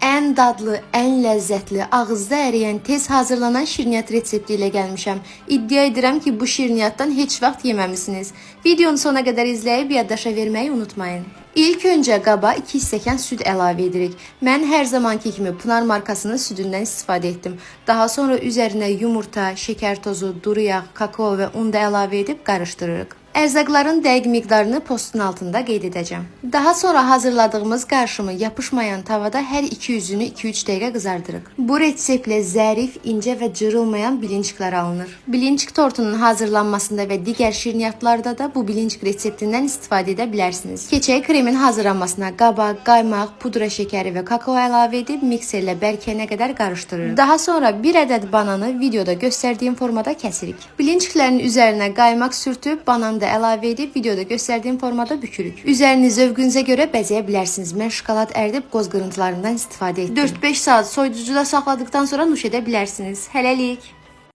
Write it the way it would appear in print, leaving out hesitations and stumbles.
Ən dadlı, ən ləzzətli, ağızda əriyən, tez hazırlanan şirniyyat resepti ilə gəlmişəm. İddia edirəm ki, bu şirniyyatdan heç vaxt yeməmisiniz. Videonu sona qədər izləyib yaddaşa verməyi unutmayın. İlk öncə qaba 2 stəkan süd əlavə edirik. Mən hər zamanki kimi Pınar markasının südündən istifadə etdim. Daha sonra üzərinə yumurta, şəkər tozu, duru yağ, kakao və un da əlavə edib qarışdırırıq. Ərzaqların dəqiq miqdarını postun altında qeyd edəcəm. Daha sonra hazırladığımız qarışımı yapışmayan tavada hər iki üzünü 2-3 dəqiqə qızardırıq. Bu reseptlə zərif, incə və cırılmayan bilinçiklər alınır. Bilinçik tortunun hazırlanmasında və digər şirniyyatlarda da bu bilinçik reseptindən istifadə edə bilərsiniz. Keçək kremin hazırlanmasına qaba, qaymaq, pudra şəkəri və kakao əlavə edib mikserlə bərkiyənə qədər qarışdırırıq. Daha sonra bir ədəd bananı videoda göstərdiyim formada kəsirik. Bilinçiklərin üzərinə qaymaq sürtüb banan da əlavə edib videoda göstərdiyim formada bükürük. Üzərini zövqünüzə görə bəzəyə bilərsiniz. Mən şokolad əridib qoz qırıntılarından istifadə etdim. 4-5 saat soyuducuda saxladıqdan sonra nuş edə bilərsiniz. Hələlik.